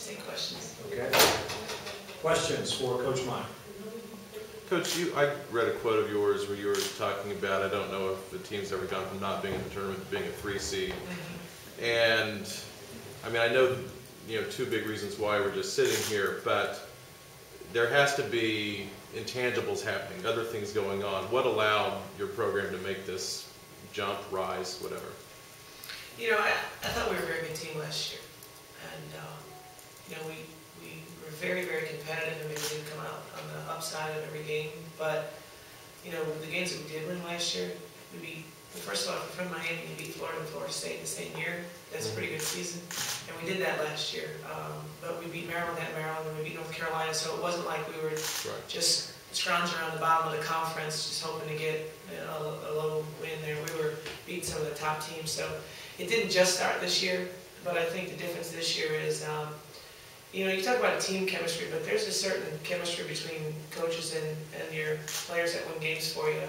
take questions. Okay. Questions for Coach Meier? Coach, I read a quote of yours where you were talking about, I don't know if the team's ever gone from not being in the tournament to being a 3 seed. And I mean, I know, two big reasons why we're just sitting here, but there has to be intangibles happening, other things going on. What allowed your program to make this jump, rise, whatever? I thought we were a very good team last year. And, we were very, very competitive, and maybe we didn't come out on the upside of every game. But, the games that we did win last year, first of all, from Miami, we beat Florida and Florida State the same year. That's a pretty good season. And we did that last year. But we beat Maryland at Maryland, and we beat North Carolina, so it wasn't like we were just scrounging around the bottom of the conference, just hoping to get a low win there. We were beating some of the top teams. So it didn't just start this year, but I think the difference this year is, you talk about team chemistry, but there's a certain chemistry between coaches and your players that win games for you.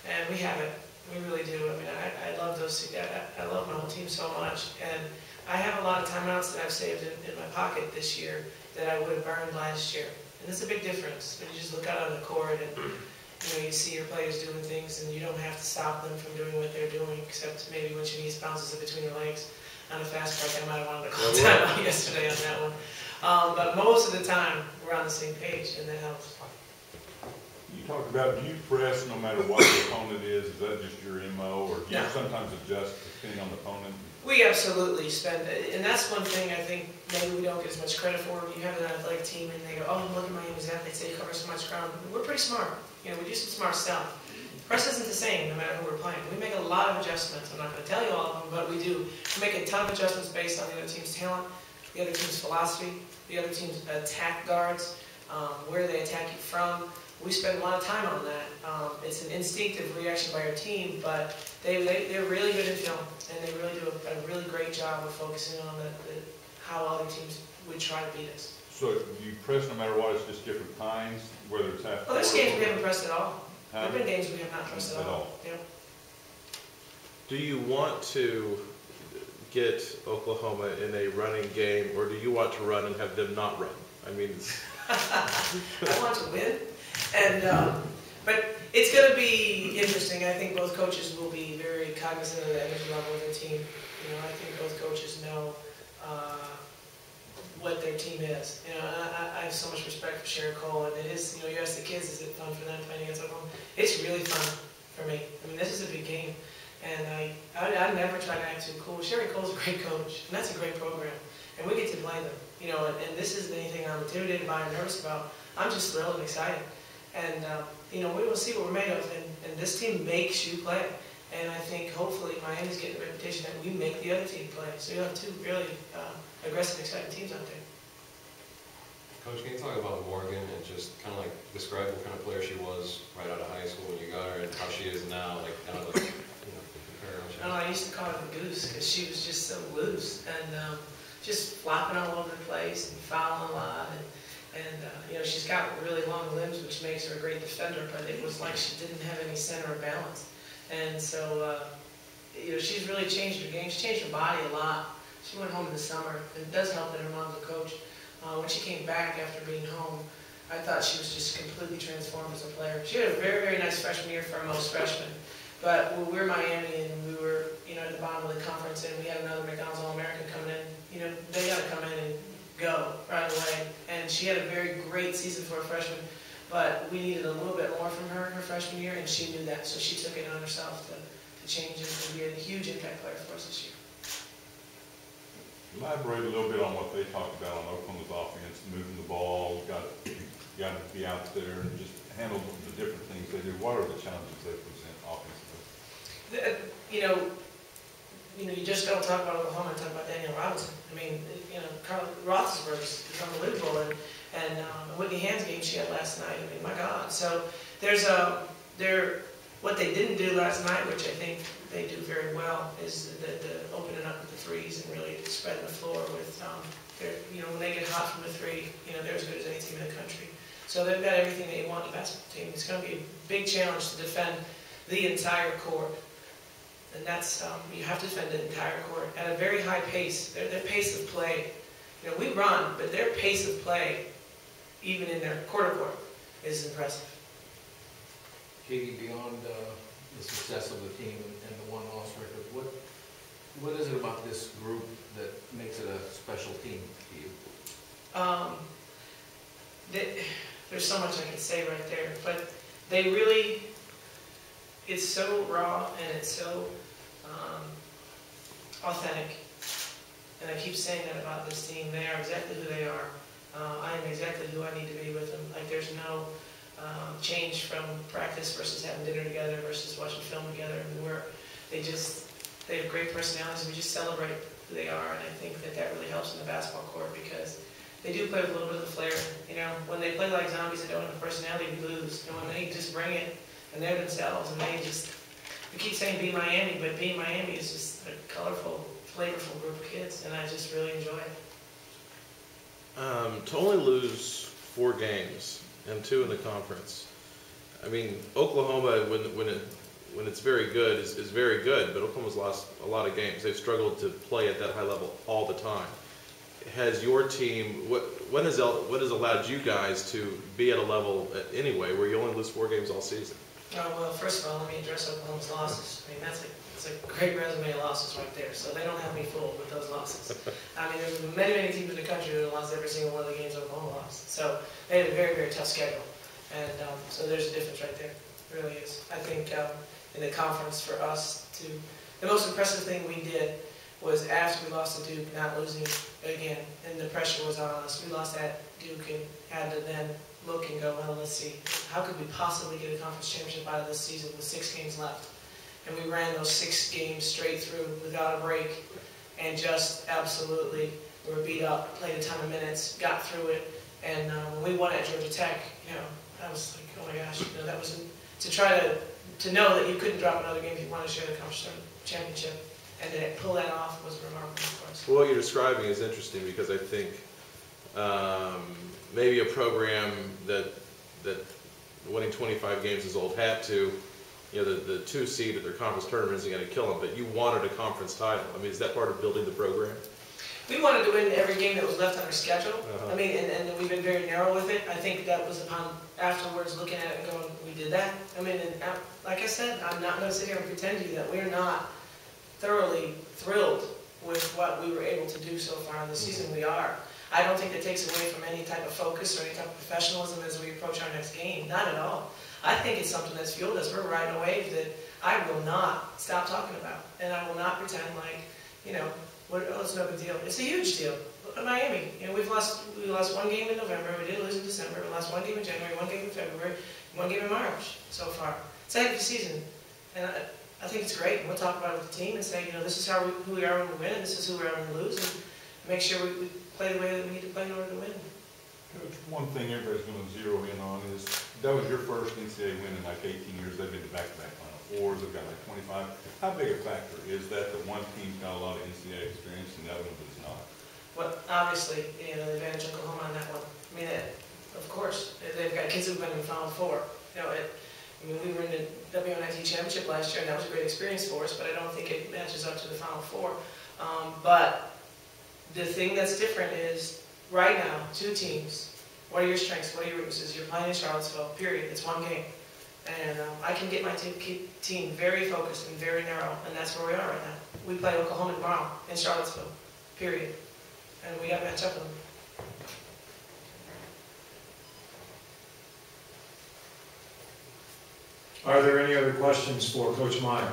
And we have it. We really do. I mean, I love those two. I love my whole team so much. And I have a lot of timeouts that I've saved in my pocket this year that I would have burned last year. And it's a big difference when you just look out on the court and you see your players doing things, and you don't have to stop them from doing what they're doing, except maybe when Shanice bounces it between her legs on a fast break. I might have wanted to call timeout yesterday on that one. But most of the time, we're on the same page, and that helps. You talked about, do you press no matter what the opponent is? Is that just your MO, or do you sometimes adjust depending on the opponent? We absolutely spend, and that's one thing I think maybe we don't get as much credit for. You have an athletic team, and they go, "Oh, look at Miami's athletes; they cover so much ground." We're pretty smart. We do some smart stuff. Press isn't the same no matter who we're playing. We make a lot of adjustments. I'm not going to tell you all of them, but we do. We make a ton of adjustments based on the other team's talent, the other team's philosophy, the other team's attack guards, where they attack you from. We spend a lot of time on that. It's an instinctive reaction by our team, but they're really good at film, and they really do a really great job of focusing on how other teams would try to beat us. So you press no matter what, it's just different times, whether it's half. Well, there's games we haven't pressed at all. There have been games we have not pressed at all. Yep. Do you want to get Oklahoma in a running game, or do you want to run and have them not run? I mean, I want to win, but it's going to be interesting. I think both coaches will be very cognizant of the energy level of their team. I think both coaches know what their team is. I have so much respect for Sherry Cole, and it is. You ask the kids, is it fun for them playing against Oklahoma? It's really fun for me. I mean, this is a big game, and I never try to act too cool. Sherry Cole's a great coach, and that's a great program, and we get to play them. And this isn't anything I'm intimidated by or nervous about. I'm just thrilled and excited, and we will see what we're made of. And this team makes you play, and I think hopefully Miami's getting a reputation that we make the other team play. So you have two really aggressive, exciting teams out there. Coach, can you talk about Morgan and just kind of like describe what kind of player she was right out of high school when you got her, and how she is now, like kind of like, compare her? I used to call her the goose because she was just so loose and just flopping all over the place and fouling a lot. And she's got really long limbs, which makes her a great defender, but it was like she didn't have any center of balance. And so, she's really changed her game. She's changed her body a lot. She went home in the summer. It does help that her mom's a coach. When she came back after being home, I thought she was just completely transformed as a player. She had a very, very nice freshman year for most freshmen. But when we were Miami and we were, at the bottom of the conference, and we had another McDonald's All-American coming in, they got to come in and go right away. And she had a very great season for a freshman, but we needed a little bit more from her freshman year, and she knew that, so she took it on herself to change it and be a huge impact player for us this year. Elaborate a little bit on what they talked about on Oklahoma's offense, moving the ball, got to be out there and just handle the different things they do. What are the challenges they present offensively? You just don't talk about Oklahoma and talk about Daniel Robinson. I mean, Carl Roethlisberger is unbelievable, and Whitney Hand's game she had last night. I mean, my God. So what they didn't do last night, which I think they do very well, is the opening up with the threes and really spreading the floor with, when they get hot from the three, they're as good as any team in the country. So they've got everything that you want in the basketball team. It's going to be a big challenge to defend the entire court. And that's, you have to defend the entire court at a very high pace. Their pace of play You know, we run, but their pace of play, even in their quarter, is impressive. Katie, beyond the success of the team and the one-loss record, what is it about this group that makes it a special team to you? There's so much I could say right there, but they really, it's so raw and it's so authentic. And I keep saying that about this team. They are exactly who they are. I am exactly who I need to be with them. Like, there's no change from practice versus having dinner together versus watching film together. I mean, they have great personalities. We just celebrate who they are, and I think that really helps in the basketball court because they do play with a little bit of the flair. You know, when they play like zombies that don't have a personality, we lose. And when they just bring it and they're themselves, and we keep saying be Miami, but being Miami is just a colorful, flavorful group of kids, and I just really enjoy it. To only lose 4 games and 2 in the conference. I mean, Oklahoma, when it's very good, is very good, but Oklahoma's lost a lot of games. They've struggled to play at that high level all the time. Has your team, what has allowed you guys to be at a level anyway where you only lose 4 games all season? Oh, well, first of all, let me address Oklahoma's losses. I mean, it's a great resume of losses right there, so they don't have me fooled with those losses. I mean, there's many teams in the country that have lost every single one of the games Oklahoma lost. So they had a very, very tough schedule, and so there's a difference right there. It really is. I think in the conference for us, the most impressive thing we did was after we lost to Duke, not losing again, and the pressure was on us. We lost at Duke and had to then look and go, well, let's see, how could we possibly get a conference championship out of this season with 6 games left? And we ran those 6 games straight through without a break, and just absolutely were beat up, played a ton of minutes, got through it, and when we won at Georgia Tech, you know, I was like, oh my gosh, you know, that was to try to know that you couldn't drop another game if you wanted to share the conference championship. And to pull that off was remarkable for us. Well, what you're describing is interesting because I think maybe a program that winning 25 games is old hat to, you know, the 2 seed at their conference tournament isn't going to kill them, but you wanted a conference title. I mean, is that part of building the program? We wanted to win every game that was left on our schedule. I mean, and we've been very narrow with it. I think that was upon afterwards looking at it and going, we did that. I mean, and like I said, I'm not going to sit here and pretend to you that we're not thoroughly thrilled with what we were able to do so far in the season. We are. I don't think that takes away from any type of focus or any type of professionalism as we approach our next game. Not at all. I think it's something that's fueled us. We're riding a wave that I will not stop talking about. And I will not pretend like, you know, it's no big deal. It's a huge deal. Look at Miami. You know, we lost 1 game in November. We didn't lose in December. We lost 1 game in January, 1 game in February, 1 game in March so far. It's a heck of a season. And I think it's great. And we'll talk about it with the team and say, you know, this is who we are when we win, and this is who we are when we lose, and make sure we play the way that we need to play in order to win. Coach, one thing everybody's going to zero in on is that was your first NCAA win in like 18 years. They've been to back-to-back Final Fours. They've got like 25. How big a factor is that one team's got a lot of NCAA experience and the other one does not? Well, obviously, you know, the advantage of Oklahoma on that one. I mean, of course, they've got kids who've been in the Final Four. You know, I mean, we were in the WNIT championship last year, and that was a great experience for us, but I don't think it matches up to the Final Four. But the thing that's different is, right now, 2 teams. What are your strengths? What are your weaknesses? You're playing in Charlottesville, period. It's 1 game. And I can get my team very focused and very narrow, and that's where we are right now. We play Oklahoma tomorrow in Charlottesville, period. And we got to match up with them. Are there any other questions for Coach Meier?